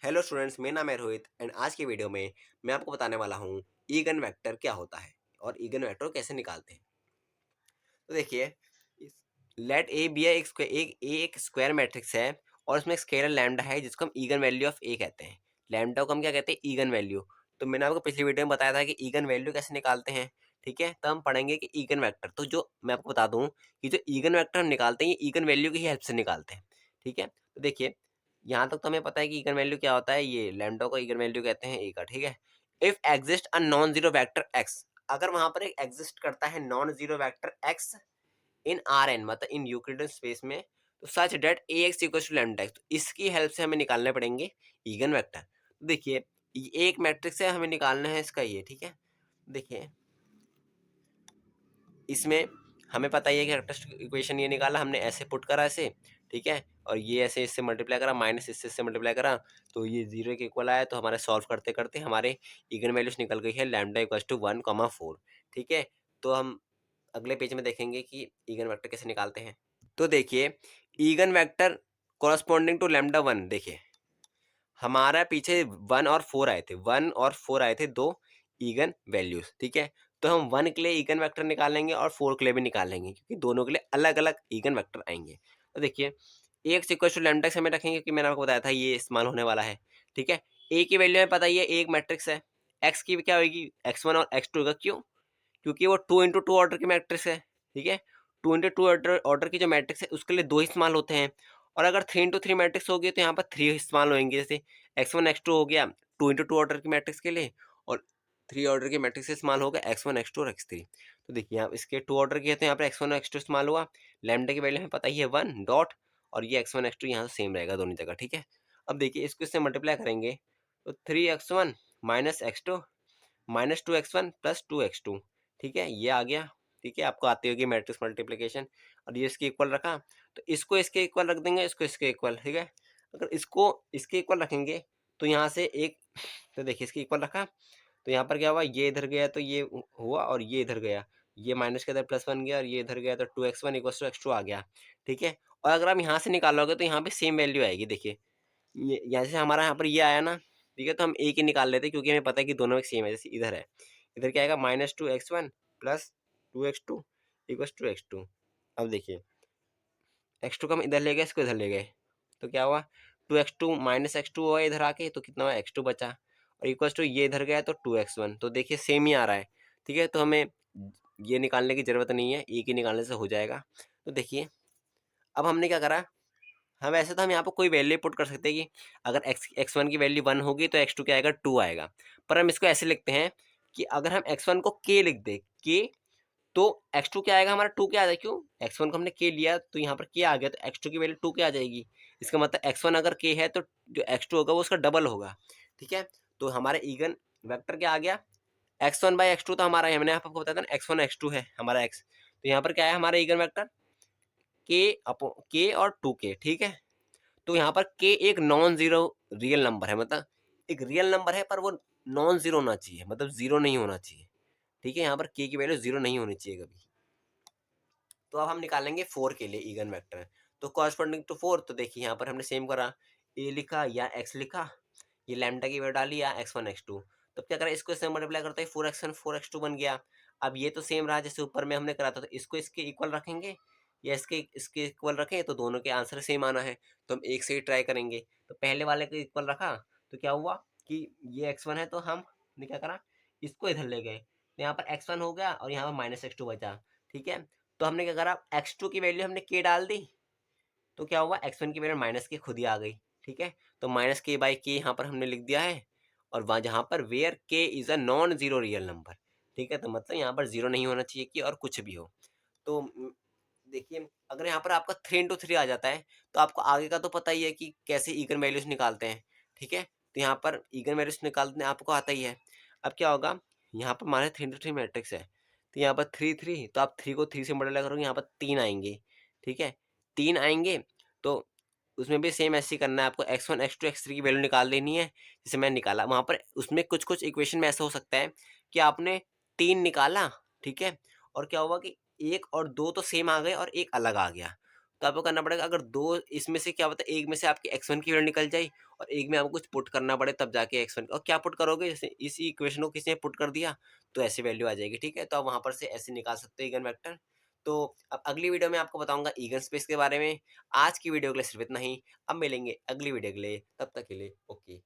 Hello students, मेरा नाम है रोहित एंड आज की वीडियो में मैं आपको बताने वाला हूँ ईगन वेक्टर क्या होता है और ईगन वेक्टर कैसे निकालते हैं। तो देखिए, लेट ए बी एक स्क्वायर मैट्रिक्स है और उसमें एक स्केलर लैम्डा है जिसको हम ईगन वैल्यू ऑफ ए कहते हैं। लैम्डा को हम क्या कहते हैं? Again value. तो मैंने आपको पिछली वीडियो में बताया था कि ईगन वैल्यू कैसे निकालते हैं। ठीक है, तो हम पढ़ेंगे कि ईगन वेक्टर, तो जो मैं आपको बता दूं कि जो ईगन वेक्टर हम निकालते हैं ये ईगन वैल्यू की ही हेल्प से निकालते हैं। ठीक है, तो देखिए यहाँ तक तो हमें पता है कि ईगन वैल्यू क्या होता है। ये लैम्डा को ईगन वैल्यू कहते हैं ए का। ठीक है, if exist a non zero vector x, अगर वहां पर एक एग्जिस्ट करता है non zero vector x in R n, मतलब इन यूक्लिडियन स्पेस में, तो such that A x equal to lambda x, तो इसकी हेल्प से हमें निकालने पड़ेंगे ईगन वेक्टर। तो देखिए ये एक मैट्रिक्स है, हमें निकालना है इसका ये। ठीक है, देखिए इसमें हमें पता ही है कि कैरेक्टरिस्टिक इक्वेशन ये निकाला हमने, ऐसे पुट करा इसे। ठीक है, और ये ऐसे इससे मल्टीप्लाई करा, माइनस इससे मल्टीप्लाई करा, तो ये जीरो के इक्वल आया। तो हमारे सॉल्व करते करते हमारे ईगन वैल्यूज निकल गई है लैम्डा इक्वल टू 1,4। ठीक है, तो हम अगले पेज में देखेंगे कि ईगन वेक्टर कैसे निकालते हैं। तो देखिए eigen vector corresponding to lambda one, देखिए हमारा पीछे 1 और 4 आए थे, 1 और 4 आए थे दो ईगन वैल्यूज। ठीक है, तो हम 1 के लिए ईगन वेक्टर निकालेंगे और 4 के लिए भी निकालेंगे क्योंकि दोनों के लिए अलग अलग ईगन वेक्टर आएंगे। तो देखिए एक सिक्वेंस टू लैम्डा हमें रखेंगे क्योंकि मैंने आपको बताया था ये इस्तेमाल होने वाला है। ठीक है, ए की वैल्यू हमें पता ही है, एक मैट्रिक्स है। एक्स की क्या होगी? x1 और x2 होगा। क्यों? क्योंकि वो 2 × 2 ऑर्डर की मैट्रिक्स है। ठीक है, 2 × 2 ऑर्डर की जो मैट्रिक्स है उसके लिए 2 ही इस्तेमाल होते हैं। और अगर 3 × 3 मैट्रिक्स होगी तो यहाँ पर 3 इस्तेमाल होंगे। जैसे x1 x2 हो गया 2 × 2 ऑर्डर की मैट्रिक्स के लिए, और 3 ऑर्डर की मैट्रिक्स से इस्तेमाल होगा x1 x2 और x3। तो देखिए यहाँ इसके 2 ऑर्डर की है तो यहाँ पर x1 और x2 इस्तेमाल हुआ। लैम्डा की वैल्यू हमें पता ही है 1 डॉट, और ये x1 x2 यहाँ से सेम रहेगा दोनों जगह। ठीक है, अब देखिए इसको इससे मल्टीप्लाई करेंगे तो 3x1 minus x2 minus 2x1 plus 2x2। ठीक है, ये आ गया। ठीक है, आपको आती होगी मैट्रिक्स मल्टीप्लिकेशन। और ये इसके इक्वल रखा तो इसको इसके इक्वल रख देंगे, इसको इसके इक्वल। ठीक है, अगर इसको इसके इक्वल रखेंगे तो यहाँ से एक, तो देखिए इसके इक्वल रखा तो यहाँ पर क्या हुआ, ये इधर गया तो ये हुआ और ये इधर गया, ये माइनस के इधर प्लस बन गया और ये इधर गया तो 2x1 इक्वल टू x2 आ गया। ठीक है, और अगर हम यहाँ से निकालोगे तो यहाँ पे सेम वैल्यू आएगी। देखिए ये जैसे हमारा यहाँ पर ये आया ना, ठीक है, तो हम एक ही निकाल लेते हैं क्योंकि हमें पता है कि दोनों एक सेम है। जैसे इधर है, इधर क्या आएगा -2x1 plus 2x2 equals to x2। अब देखिए x2 को हम इधर ले गए, इसको इधर ले गए, तो क्या हुआ 2x2 माइनस x2 हुआ इधर आके, तो कितना हुआ x2 बचा, और इक्वल्स टू ये इधर गया तो 2x1। तो देखिए सेम ही आ रहा है। ठीक है, तो हमें ये निकालने की ज़रूरत नहीं है, एक ही निकालने से हो जाएगा। तो देखिए अब हमने क्या करा, हम वैसे तो हम यहाँ पर कोई वैल्यू पुट कर सकते हैं कि अगर x1 की वैल्यू 1 होगी तो x2 क्या आएगा 2 आएगा। पर हम इसको ऐसे लिखते हैं कि अगर हम x1 को k लिख दे k, तो x2 क्या आएगा हमारा 2 क्या आ जाएगा। क्यों? x1 को हमने k लिया तो यहाँ पर k आ गया तो x2 की वैल्यू 2 क्या आ जाएगी। इसका मतलब x1 अगर k है तो जो x2 होगा वो उसका डबल होगा। ठीक है, तो हमारा ईगन वेक्टर क्या आ गया, x1/x2। तो हमारा हमने आपको बताया था ना x1 x2 है हमारा x, तो यहाँ पर क्या है हमारा ईगन वेक्टर k और 2k। ठीक है, तो यहाँ पर k एक नॉन जीरो रियल नंबर है, मतलब एक रियल नंबर है पर वो नॉन जीरो होना चाहिए, मतलब जीरो नहीं होना चाहिए। ठीक है, यहाँ पर k की वैल्यू जीरो नहीं होनी चाहिए कभी। तो अब हम निकालेंगे 4 के लिए ईगन वेक्टर। तो कॉरस्पॉन्डिंग टू 4, तो देखिए यहाँ पर हमने सेम करा, a लिखा या x लिखा, ये लैम्डा की वैल्यू डाली या x1 x2। तो क्या करा, इसको इससे मल्टीप्लाई करते हैं 4x1 4x2 बन गया। अब ये तो सेम रहा जैसे ऊपर में हमने करा था, तो इसको इसके इक्वल रखेंगे या इसके इसके इक्वल रखें तो दोनों के आंसर सेम आना है। तो हम एक से ही ट्राई करेंगे। तो पहले वाले के इक्वल रखा तो क्या हुआ कि ये x1 है तो हमने क्या करा, इसको इधर ले गए तो यहाँ पर x1 हो गया और यहाँ पर -x2 बचा। ठीक है, तो हमने क्या करा, x2 की वैल्यू हमने k डाल दी, तो क्या हुआ x1 की वैल्यू माइनस के खुद ही आ गई। ठीक है, तो -k/k यहाँ पर हमने लिख दिया है, और वहाँ जहाँ पर where k is a non zero real number. ठीक है, तो मतलब यहाँ पर जीरो नहीं होना चाहिए कि और कुछ भी हो। तो देखिए अगर यहाँ पर आपका 3 × 3 आ जाता है तो आपको आगे का तो पता ही है कि कैसे ईगन वैल्यूज निकालते हैं। ठीक है, तो यहाँ पर ईगन वैल्यूज निकालने आपको आता ही है। अब क्या होगा, यहाँ पर हमारे 3 × 3 मैट्रिक्स है, तो यहाँ पर 3 तो आप 3 को 3 से मल्टीप्लाई करोगे, यहाँ पर 3 आएंगे। ठीक है, 3 आएंगे तो उसमें भी सेम ऐसे ही करना है आपको, x1 x2 x3 की वैल्यू निकाल लेनी है जैसे मैंने निकाला वहाँ पर। उसमें कुछ कुछ इक्वेशन में ऐसा हो सकता है कि आपने 3 निकाला, ठीक है, और क्या हुआ कि 1 और 2 तो सेम आ गए और 1 अलग आ गया, तो आपको करना पड़ेगा, अगर 2 इसमें से क्या होता है, एक में से आपकी x1 की वैल्यू निकल जाए और एक में आपको कुछ पुट करना पड़े तब जाके x1, और क्या पुट करोगे, जैसे इसी इक्वेशन को किसी ने पुट कर दिया तो ऐसी वैल्यू आ जाएगी, ठीक है? तो आप वहाँ पर से ऐसे निकाल सकते हो इगन वेक्टर। तो अब अगली वीडियो में आपको बताऊँगा इगन स्पेस के बारे में। आज की वीडियो के लिए सिर्फ इतना ही। अब मिलेंगे अगली वीडियो के लिए, तब तक के लिए ओके।